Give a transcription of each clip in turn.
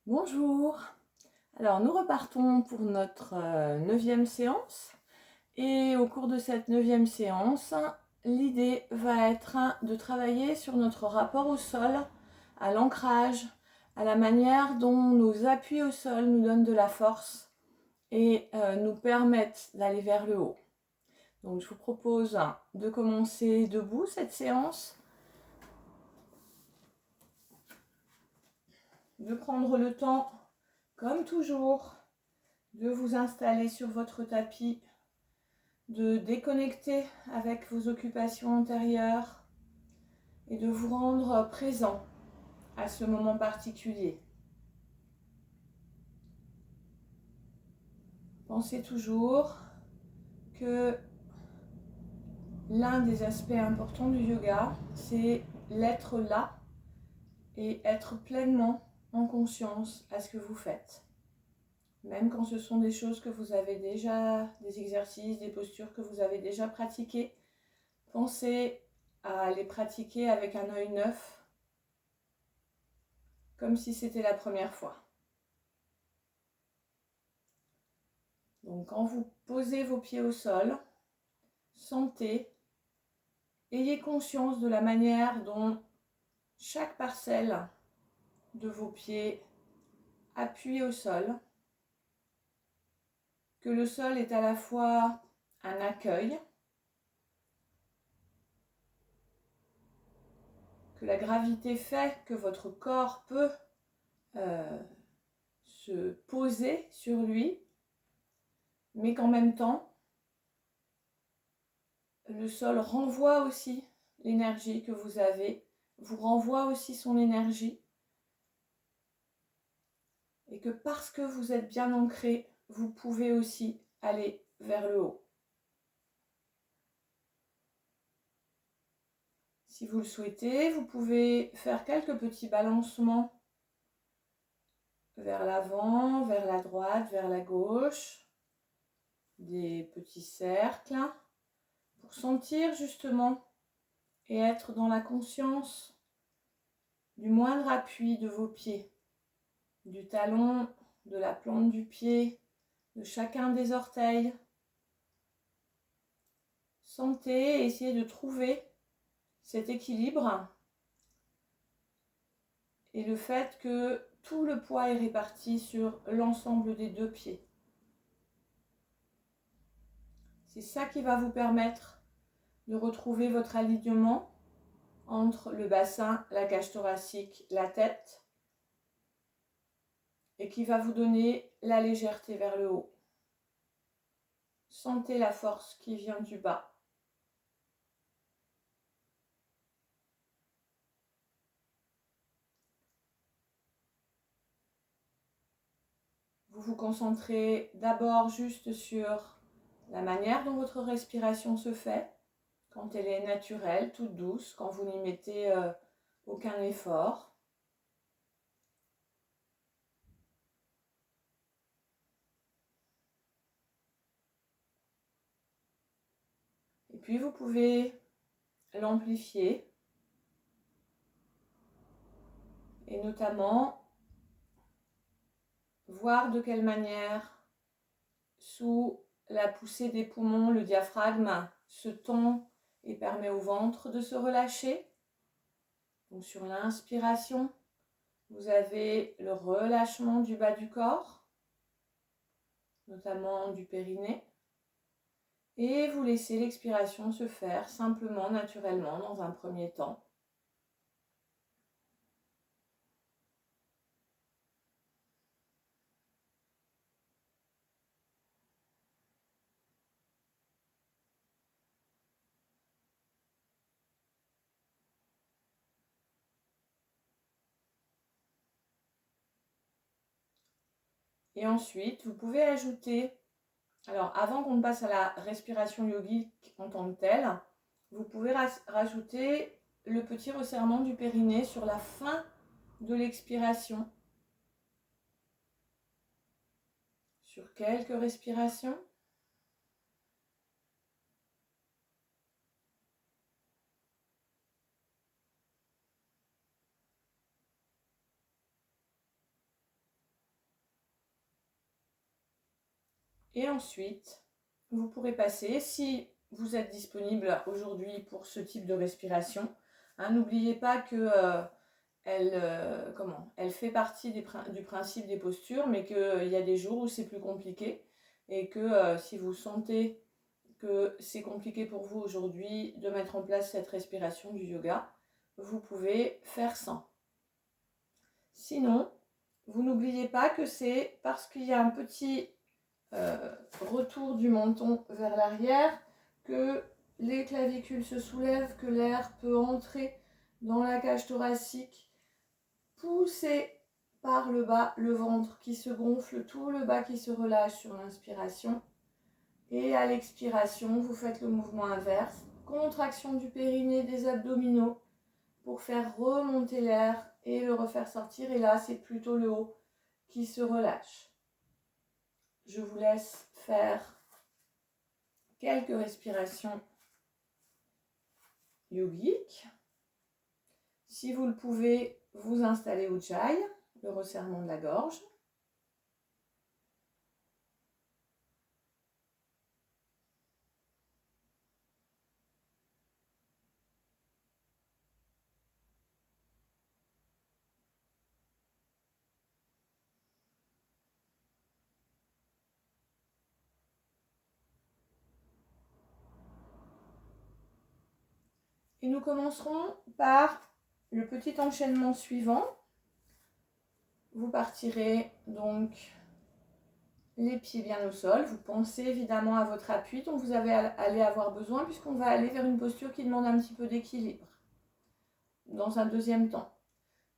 Bonjour, alors nous repartons pour notre 9e séance et au cours de cette 9e séance, l'idée va être de travailler sur notre rapport au sol, à l'ancrage, à la manière dont nos appuis au sol nous donnent de la force et nous permettent d'aller vers le haut. Donc je vous propose de commencer debout cette séance, de prendre le temps, comme toujours, de vous installer sur votre tapis, de déconnecter avec vos occupations antérieures et de vous rendre présent à ce moment particulier. Pensez toujours que l'un des aspects importants du yoga, c'est l'être là et être pleinement en conscience à ce que vous faites. Même quand ce sont des choses que vous avez déjà, des exercices, des postures que vous avez déjà pratiquées, pensez à les pratiquer avec un œil neuf, comme si c'était la première fois. Donc quand vous posez vos pieds au sol, sentez, ayez conscience de la manière dont chaque parcelle de vos pieds appuie au sol, que le sol est à la fois un accueil, que la gravité fait que votre corps peut se poser sur lui, mais qu'en même temps, le sol renvoie aussi l'énergie que vous avez, vous renvoie aussi son énergie, et que parce que vous êtes bien ancré, vous pouvez aussi aller vers le haut. Si vous le souhaitez, vous pouvez faire quelques petits balancements vers l'avant, vers la droite, vers la gauche, des petits cercles, pour sentir justement et être dans la conscience du moindre appui de vos pieds, du talon, de la plante du pied, de chacun des orteils. Sentez et essayez de trouver cet équilibre et le fait que tout le poids est réparti sur l'ensemble des deux pieds. C'est ça qui va vous permettre de retrouver votre alignement entre le bassin, la cage thoracique, la tête, et qui va vous donner la légèreté vers le haut. Sentez la force qui vient du bas. Vous vous concentrez d'abord juste sur la manière dont votre respiration se fait, quand elle est naturelle, toute douce, quand vous n'y mettez aucun effort. Et puis vous pouvez l'amplifier et notamment voir de quelle manière, sous la poussée des poumons, le diaphragme se tend et permet au ventre de se relâcher. Donc sur l'inspiration, vous avez le relâchement du bas du corps, notamment du périnée. Et vous laissez l'expiration se faire simplement, naturellement, dans un premier temps. Et ensuite, vous pouvez ajouter, alors avant qu'on ne passe à la respiration yogique en tant que telle, vous pouvez rajouter le petit resserrement du périnée sur la fin de l'expiration. Sur quelques respirations. Et ensuite, vous pourrez passer, si vous êtes disponible aujourd'hui pour ce type de respiration, hein, n'oubliez pas que elle fait partie du principe des postures, mais qu'il y a des jours où c'est plus compliqué et que si vous sentez que c'est compliqué pour vous aujourd'hui de mettre en place cette respiration du yoga, vous pouvez faire sans. Sinon, vous n'oubliez pas que c'est parce qu'il y a un petit retour du menton vers l'arrière que les clavicules se soulèvent, que l'air peut entrer dans la cage thoracique, pousser par le bas le ventre qui se gonfle, tout le bas qui se relâche sur l'inspiration. Et à l'expiration, vous faites le mouvement inverse, contraction du périnée, des abdominaux, pour faire remonter l'air et le refaire sortir. Et là, c'est plutôt le haut qui se relâche. Je vous laisse faire quelques respirations yogiques. Si vous le pouvez, vous installez Ujjayi, le resserrement de la gorge. Et nous commencerons par le petit enchaînement suivant. Vous partirez donc les pieds bien au sol. Vous pensez évidemment à votre appui dont vous allez avoir besoin puisqu'on va aller vers une posture qui demande un petit peu d'équilibre dans un deuxième temps.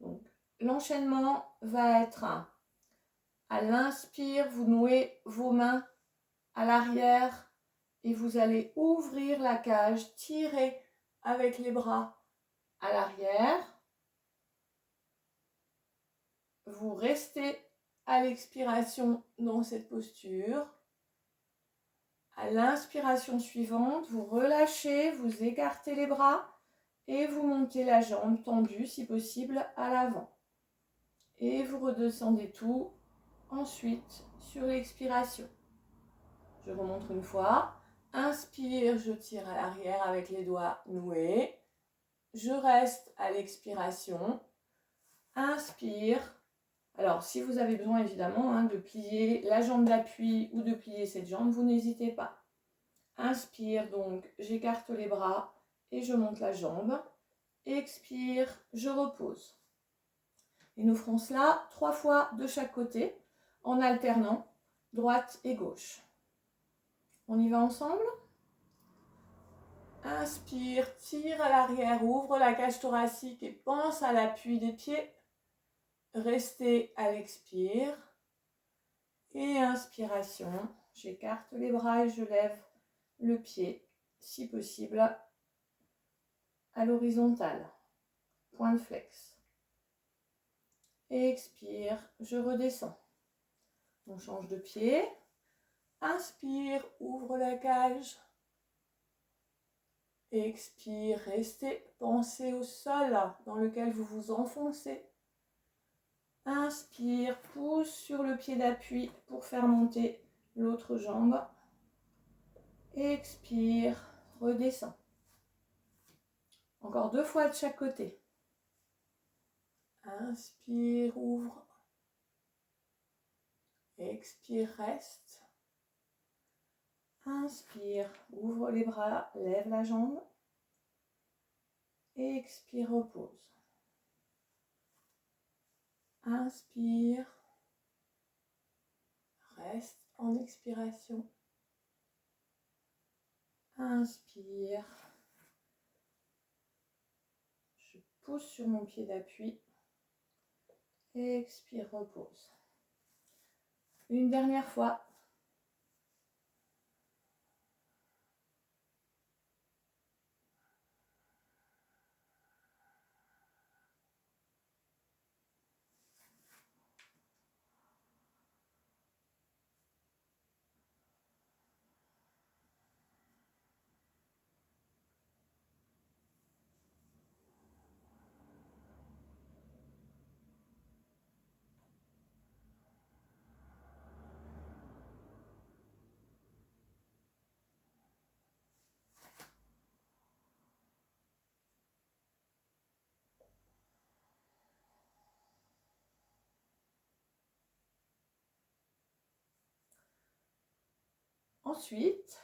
Donc, l'enchaînement va être à l'inspire, vous nouez vos mains à l'arrière et vous allez ouvrir la cage, tirer avec les bras à l'arrière. Vous restez à l'expiration dans cette posture. À l'inspiration suivante, vous relâchez, vous écartez les bras et vous montez la jambe tendue, si possible, à l'avant. Et vous redescendez tout ensuite sur l'expiration. Je remonte une fois. Inspire, je tire à l'arrière avec les doigts noués. Je reste à l'expiration. Inspire. Alors, si vous avez besoin évidemment de plier la jambe d'appui ou de plier cette jambe, vous n'hésitez pas. Inspire, donc j'écarte les bras et je monte la jambe. Expire, je repose. Et nous ferons cela 3 fois de chaque côté en alternant droite et gauche. On y va ensemble? Inspire, tire à l'arrière, ouvre la cage thoracique et pense à l'appui des pieds. Restez à l'expire. Et inspiration, j'écarte les bras et je lève le pied, si possible, à l'horizontale. Point de flex. Expire, je redescends. On change de pied. Inspire, ouvre la cage. Expire, restez, pensez au sol dans lequel vous vous enfoncez. Inspire, pousse sur le pied d'appui pour faire monter l'autre jambe. Expire, redescends. Encore 2 fois de chaque côté. Inspire, ouvre. Expire, reste. Inspire, ouvre les bras, lève la jambe. Expire, repose. Inspire, reste en expiration. Inspire. Je pousse sur mon pied d'appui. Expire, repose. Une dernière fois. Ensuite,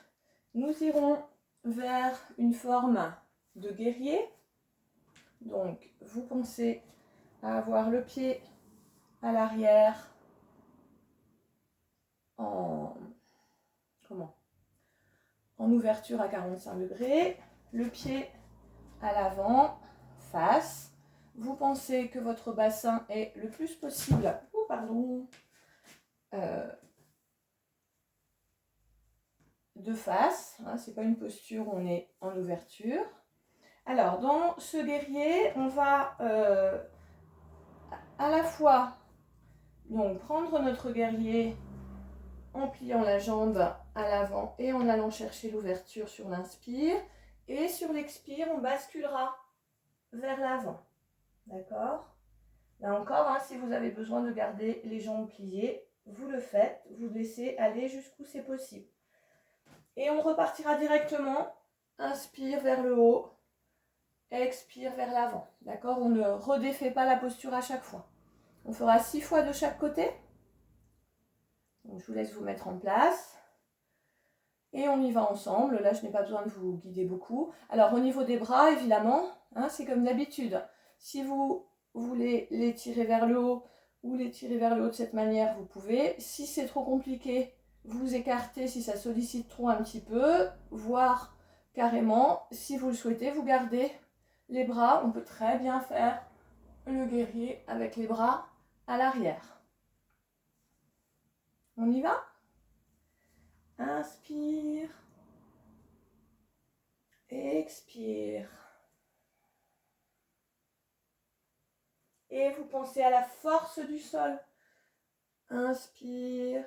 nous irons vers une forme de guerrier. Donc, vous pensez à avoir le pied à l'arrière en ouverture à 45 degrés, le pied à l'avant, face. Vous pensez que votre bassin est le plus possible, de face. Hein, c'est pas une posture où on est en ouverture. Alors, dans ce guerrier, on va à la fois donc, prendre notre guerrier en pliant la jambe à l'avant et en allant chercher l'ouverture sur l'inspire. Et sur l'expire, on basculera vers l'avant. D'accord? Là encore, hein, si vous avez besoin de garder les jambes pliées, vous le faites, vous laissez aller jusqu'où c'est possible. Et on repartira directement. Inspire vers le haut, expire vers l'avant. D'accord? On ne redéfait pas la posture à chaque fois. On fera 6 fois de chaque côté. Donc, je vous laisse vous mettre en place. Et on y va ensemble. Là, je n'ai pas besoin de vous guider beaucoup. Alors, au niveau des bras, évidemment, hein, c'est comme d'habitude. Si vous voulez les tirer vers le haut ou les tirer vers le haut de cette manière, vous pouvez. Si c'est trop compliqué, vous écartez si ça sollicite trop un petit peu, voire carrément, si vous le souhaitez, vous gardez les bras. On peut très bien faire le guerrier avec les bras à l'arrière. On y va? Inspire. Expire. Et vous pensez à la force du sol. Inspire.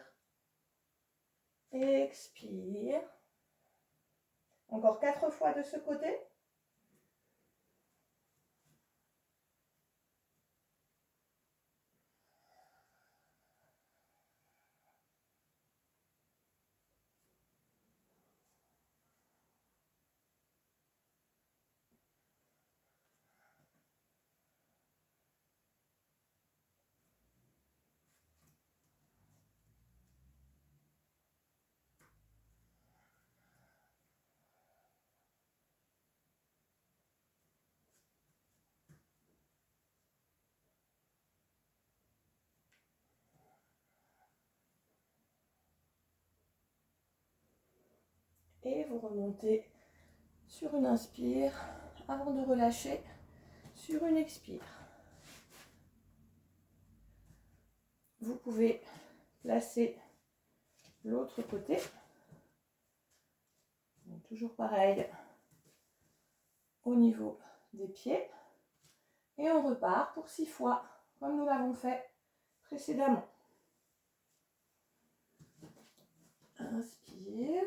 Expire. Encore 4 fois de ce côté. Et vous remontez sur une inspire avant de relâcher sur une expire. Vous pouvez placer l'autre côté. Donc, toujours pareil au niveau des pieds. Et on repart pour 6 fois comme nous l'avons fait précédemment. Inspire.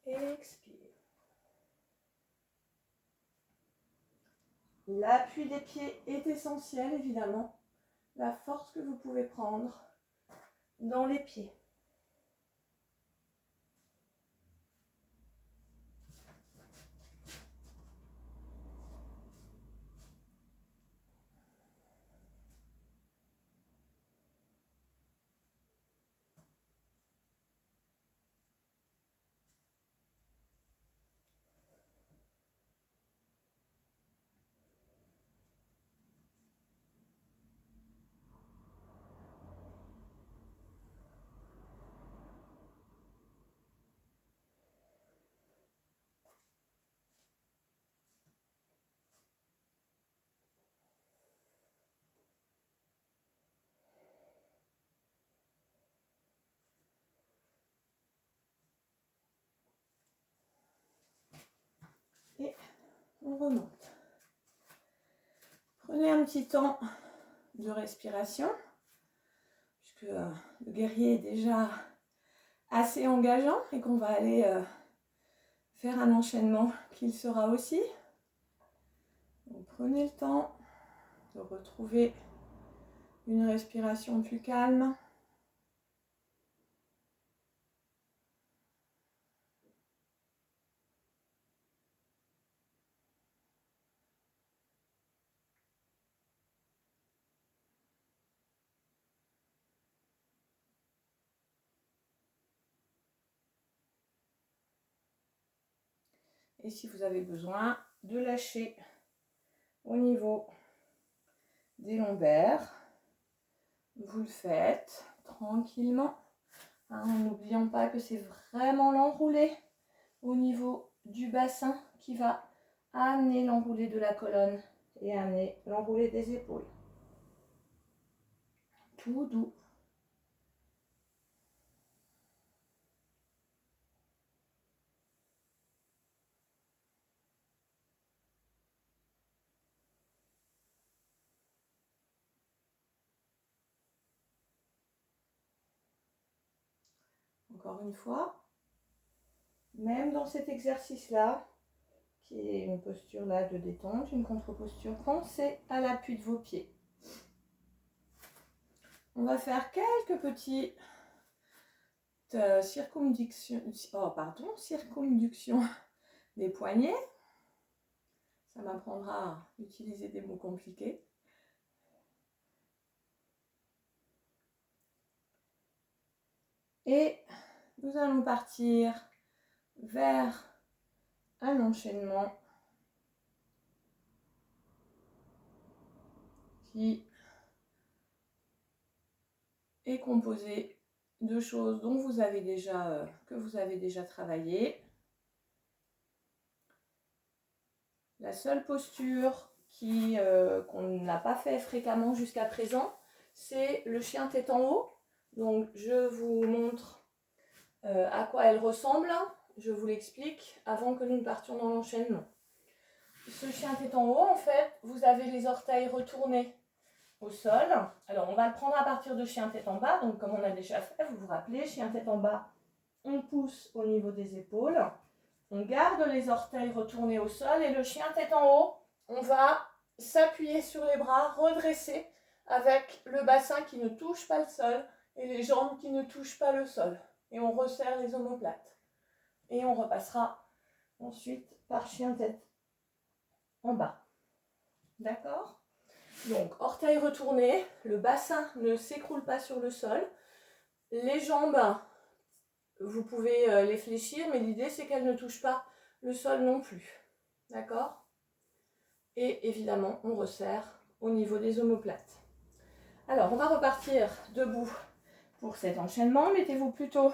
Expire. L'appui des pieds est essentiel, évidemment. La force que vous pouvez prendre dans les pieds. Et on remonte. Prenez un petit temps de respiration, puisque le guerrier est déjà assez engageant et qu'on va aller faire un enchaînement qu'il sera aussi. Donc, prenez le temps de retrouver une respiration plus calme. Et si vous avez besoin de lâcher au niveau des lombaires, vous le faites tranquillement, hein, en n'oubliant pas que c'est vraiment l'enroulé au niveau du bassin qui va amener l'enroulé de la colonne et amener l'enroulé des épaules. Tout doux. Encore une fois, même dans cet exercice-là, qui est une posture là de détente, une contre-posture, pensez à l'appui de vos pieds. On va faire quelques petites circonduction des poignets. Ça m'apprendra à utiliser des mots compliqués. Et nous allons partir vers un enchaînement qui est composé de choses dont vous avez déjà, que vous avez déjà travaillé. La seule posture qu'on n'a pas fait fréquemment jusqu'à présent, c'est le chien tête en haut. Donc je vous montre à quoi elle ressemble. Je vous l'explique avant que nous ne partions dans l'enchaînement. Ce chien tête en haut, en fait, vous avez les orteils retournés au sol. Alors on va le prendre à partir de chien tête en bas. Donc comme on a déjà fait, vous vous rappelez, chien tête en bas, on pousse au niveau des épaules. On garde les orteils retournés au sol et le chien tête en haut, on va s'appuyer sur les bras, redresser avec le bassin qui ne touche pas le sol et les jambes qui ne touchent pas le sol. Et on resserre les omoplates. Et on repassera ensuite par chien tête en bas. D'accord? Donc, orteils retournés, le bassin ne s'écroule pas sur le sol. Les jambes, vous pouvez les fléchir, mais l'idée c'est qu'elles ne touchent pas le sol non plus. D'accord? Et évidemment, on resserre au niveau des omoplates. Alors, on va repartir debout pour cet enchaînement. Mettez-vous plutôt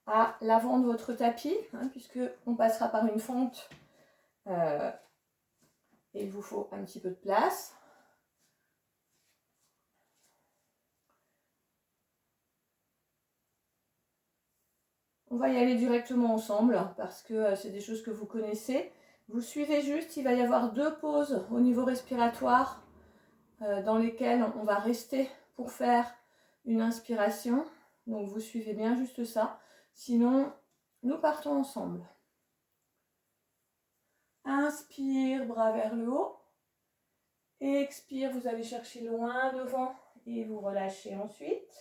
à l'avant de votre tapis, puisque on passera par une fente et il vous faut un petit peu de place. On va y aller directement ensemble parce que c'est des choses que vous connaissez. Vous suivez juste, il va y avoir 2 pauses au niveau respiratoire dans lesquelles on va rester pour faire une inspiration. Donc vous suivez bien juste ça. Sinon, nous partons ensemble. Inspire, bras vers le haut. Expire, vous allez chercher loin devant et vous relâchez ensuite.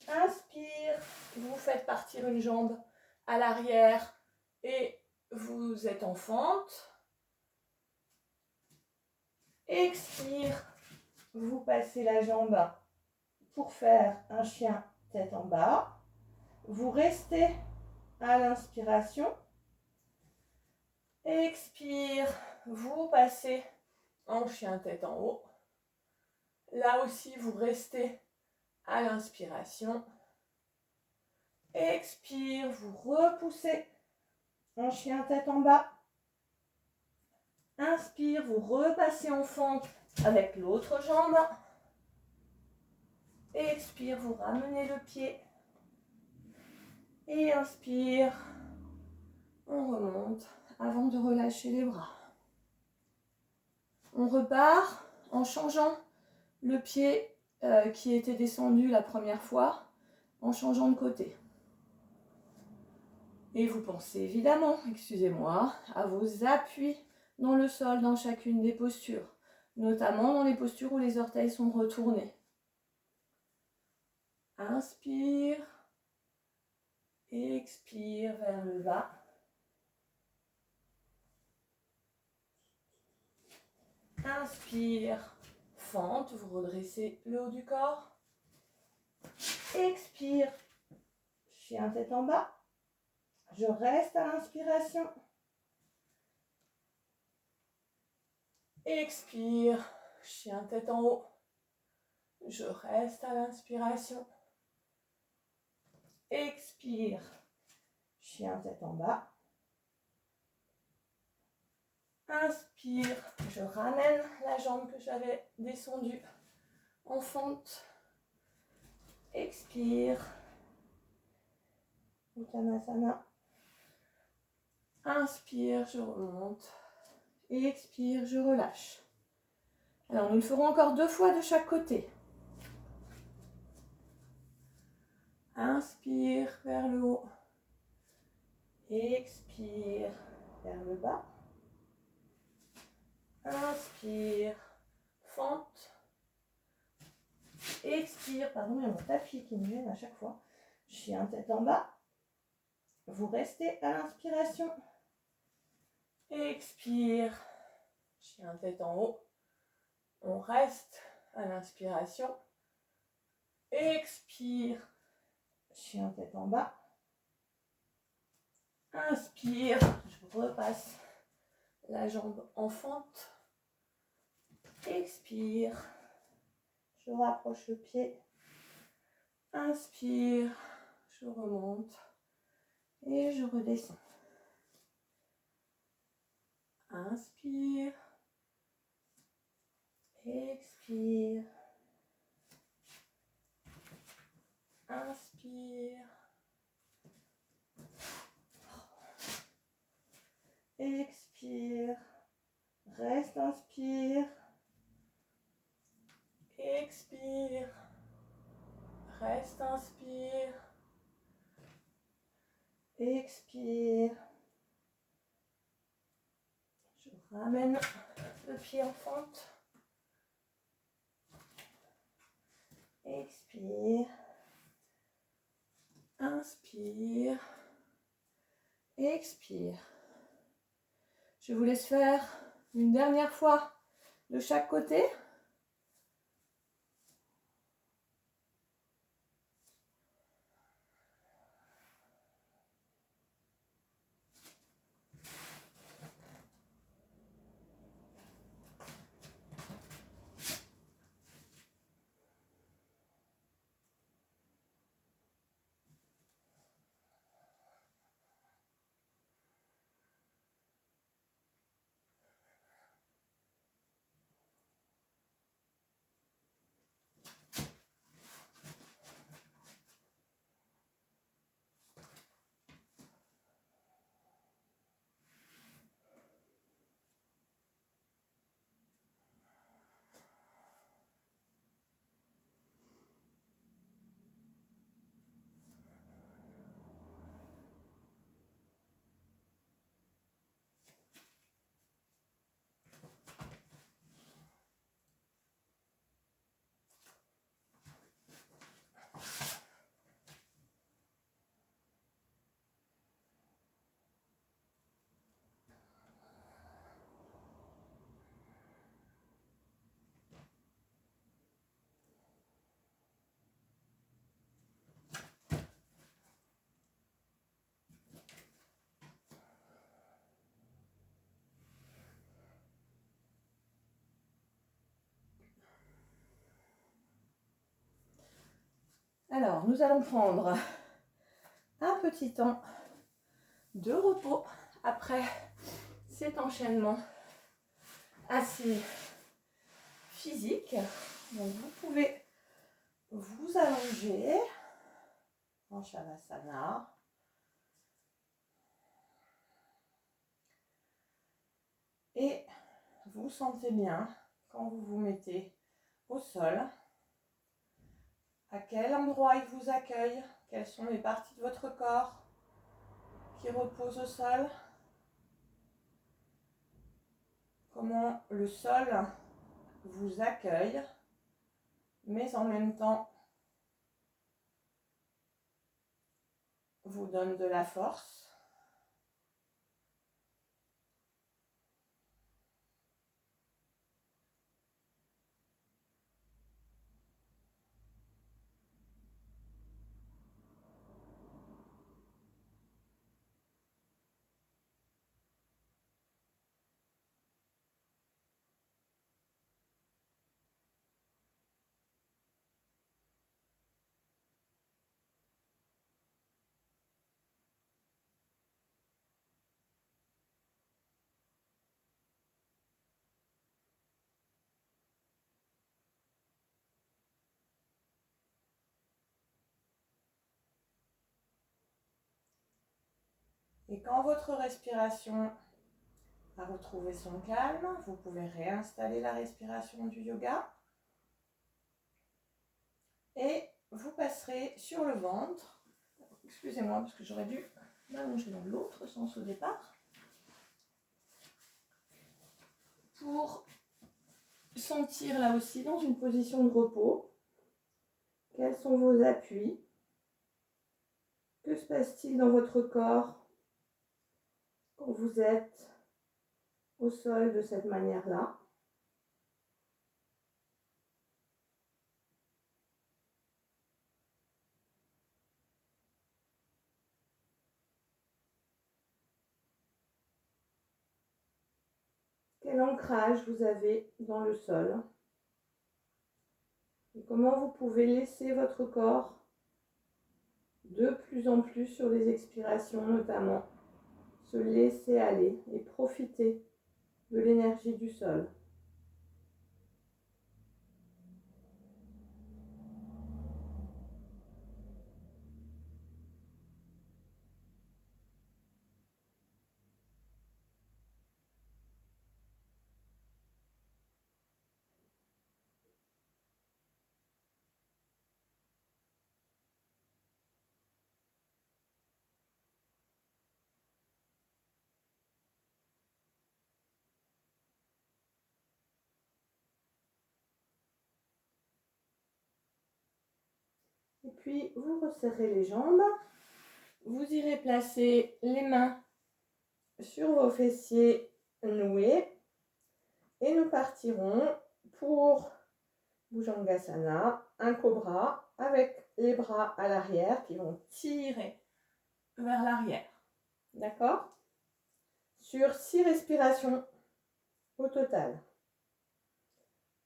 Inspire, vous faites partir une jambe à l'arrière et vous êtes en fente. Expire, vous passez la jambe pour faire un chien tête en bas. Vous restez à l'inspiration. Expire, vous passez en chien tête en haut. Là aussi, vous restez à l'inspiration. Expire, vous repoussez en chien tête en bas. Inspire, vous repassez en fente avec l'autre jambe. Expire, vous ramenez le pied. Et inspire, on remonte avant de relâcher les bras. On repart en changeant le pied qui était descendu la première fois, en changeant de côté. Et vous pensez évidemment, excusez-moi, à vos appuis dans le sol dans chacune des postures, notamment dans les postures où les orteils sont retournés. Inspire, expire vers le bas. Inspire, fente, vous redressez le haut du corps. Expire, chien tête en bas. Je reste à l'inspiration. Expire, chien tête en haut. Je reste à l'inspiration. Expire, chien tête en bas. Inspire, je ramène la jambe que j'avais descendue en fente. Expire, Uttanasana. Inspire, je remonte. Expire, je relâche. Alors, nous le ferons encore 2 fois de chaque côté. Inspire vers le haut. Expire vers le bas. Inspire, fente. Expire, pardon, il y a mon tapis qui me gêne à chaque fois. Chien tête en bas. Vous restez à l'inspiration. Expire, chien tête en haut. On reste à l'inspiration. Expire, chien tête en bas. Inspire, je repasse la jambe en fente. Expire, je rapproche le pied. Inspire, je remonte et je redescends. Inspire, expire, inspire, expire, reste, inspire, expire, reste, inspire, expire. Je ramène le pied en fente. Expire, inspire, expire. Je vous laisse faire une dernière fois de chaque côté. Alors, nous allons prendre un petit temps de repos après cet enchaînement assez physique. Donc, vous pouvez vous allonger en Shavasana. Et vous sentez bien quand vous vous mettez au sol. À quel endroit il vous accueille? Quelles sont les parties de votre corps qui reposent au sol? Comment le sol vous accueille, mais en même temps vous donne de la force. Et quand votre respiration a retrouvé son calme, vous pouvez réinstaller la respiration du yoga. Et vous passerez sur le ventre. Excusez-moi parce que j'aurais dû m'allonger dans l'autre sens au départ. Pour sentir là aussi dans une position de repos. Quels sont vos appuis? Que se passe-t-il dans votre corps quand vous êtes au sol de cette manière-là? Quel ancrage vous avez dans le sol? Et comment vous pouvez laisser votre corps de plus en plus sur les expirations notamment se laisser aller et profiter de l'énergie du sol. Et puis, vous resserrez les jambes. Vous irez placer les mains sur vos fessiers noués. Et nous partirons pour Bhujangasana, un cobra avec les bras à l'arrière qui vont tirer vers l'arrière. D'accord? Sur 6 respirations au total.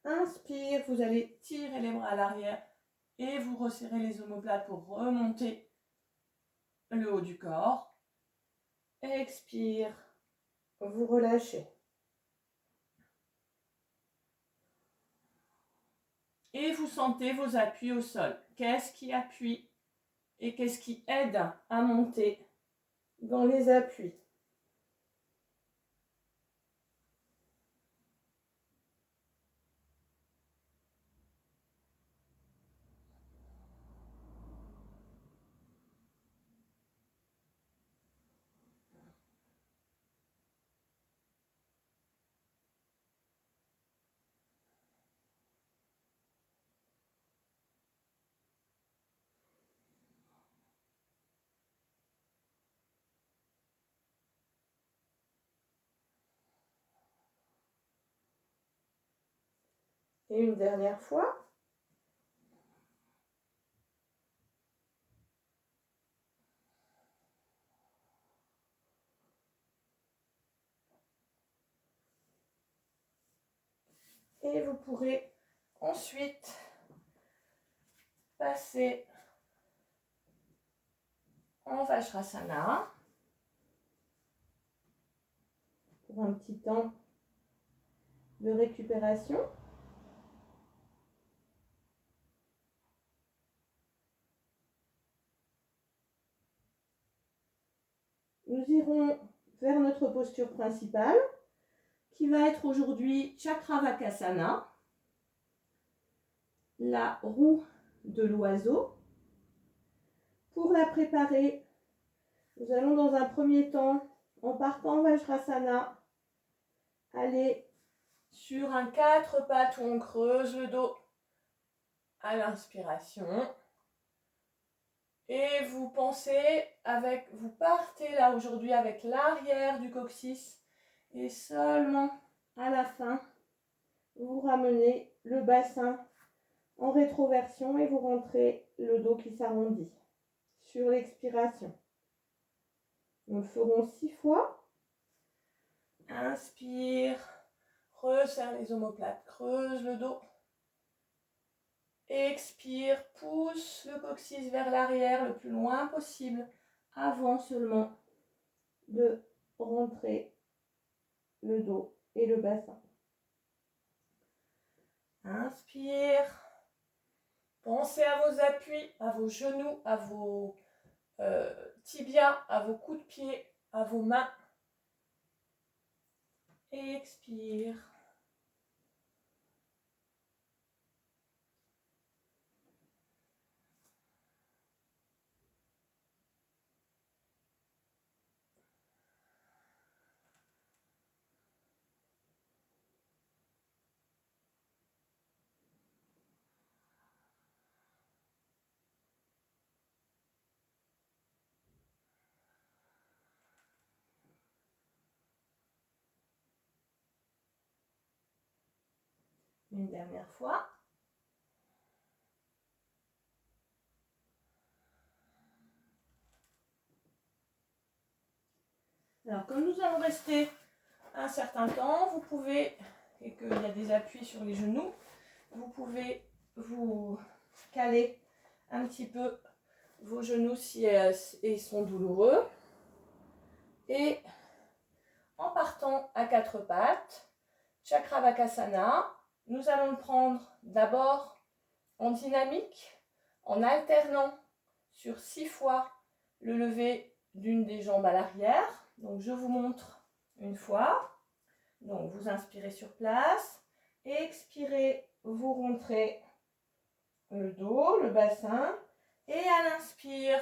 Inspire, vous allez tirer les bras à l'arrière et vous resserrez les omoplates pour remonter le haut du corps. Expire, vous relâchez. Et vous sentez vos appuis au sol. Qu'est-ce qui appuie et qu'est-ce qui aide à monter dans les appuis? Et une dernière fois. Et vous pourrez ensuite passer en Vajrasana pour un petit temps de récupération. Nous irons vers notre posture principale qui va être aujourd'hui Chakravakasana, la roue de l'oiseau. Pour la préparer, nous allons dans un premier temps, en partant en Vajrasana, aller sur un 4 pattes où on creuse le dos à l'inspiration. Et vous pensez vous partez là aujourd'hui avec l'arrière du coccyx et seulement à la fin, vous ramenez le bassin en rétroversion et vous rentrez le dos qui s'arrondit sur l'expiration. Nous le ferons 6 fois. Inspire, resserre les omoplates, creuse le dos. Expire, pousse le coccyx vers l'arrière le plus loin possible avant seulement de rentrer le dos et le bassin. Inspire. Pensez à vos appuis, à vos genoux, à vos tibias, à vos coups de pied à vos mains. Et expire. Une dernière fois. Alors, comme nous allons rester un certain temps, vous pouvez, et qu'il y a des appuis sur les genoux, vous pouvez vous caler un petit peu vos genoux si ils sont douloureux. Et en partant à quatre pattes, Chakravakasana, nous allons le prendre d'abord en dynamique, en alternant sur 6 fois le lever d'une des jambes à l'arrière. Donc je vous montre une fois. Donc vous inspirez sur place, expirez, vous rentrez le dos, le bassin, et à l'inspire,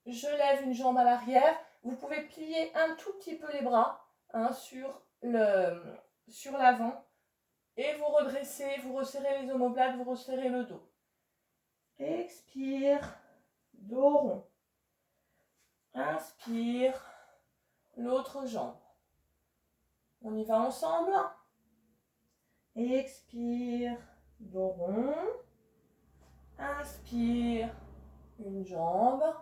je lève une jambe à l'arrière. Vous pouvez plier un tout petit peu les bras sur l'avant et vous redressez, vous resserrez les omoplates, vous resserrez le dos. Expire, dos rond. Inspire, l'autre jambe. On y va ensemble. Expire, dos rond. Inspire, une jambe.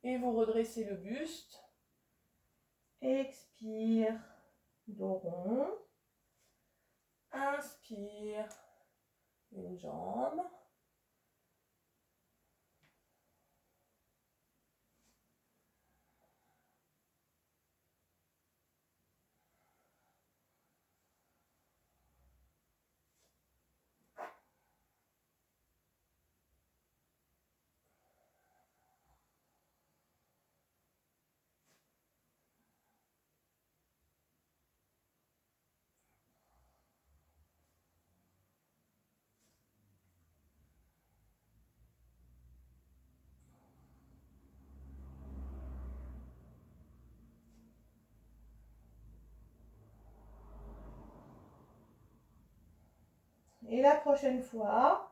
Et vous redressez le buste. Expire, dos rond. Inspire, une jambe. Et la prochaine fois,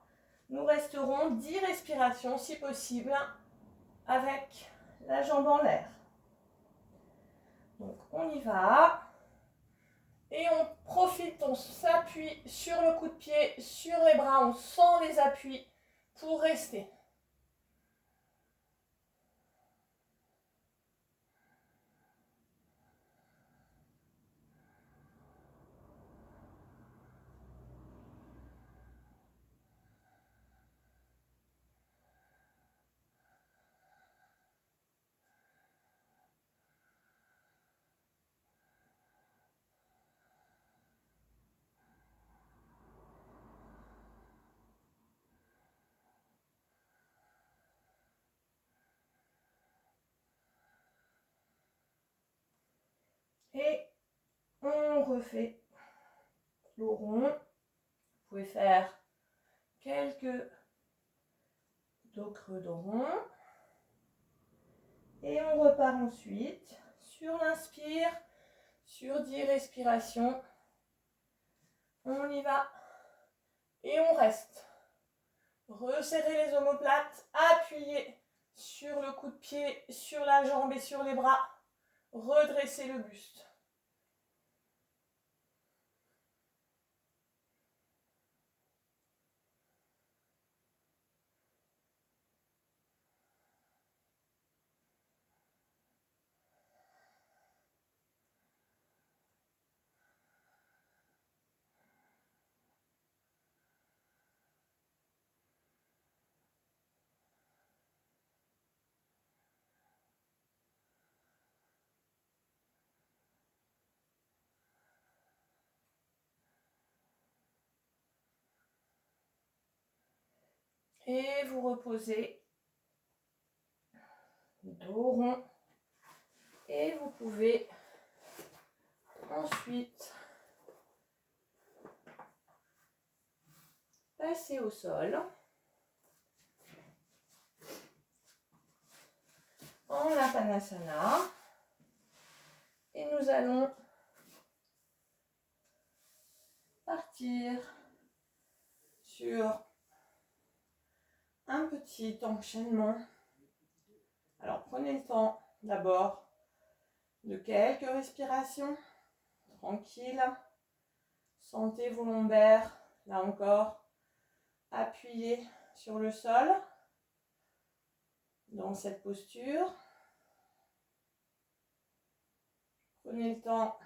nous resterons 10 respirations, si possible, avec la jambe en l'air. Donc, on y va. Et on profite, on s'appuie sur le coup de pied, sur les bras, on sent les appuis pour rester. Et on refait le rond. Vous pouvez faire quelques dos creux dos rond. Et on repart ensuite sur l'inspire, sur 10 respirations. On y va. Et on reste. Resserrez les omoplates, appuyez sur le coup de pied, sur la jambe et sur les bras. Redressez le buste. Et vous reposez, dos rond. Et vous pouvez ensuite passer au sol en Apanasana. Et nous allons partir sur un petit enchaînement. Alors prenez le temps d'abord de quelques respirations tranquilles. Sentez vos lombaires, là encore, appuyés sur le sol dans cette posture. Prenez le temps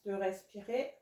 de respirer.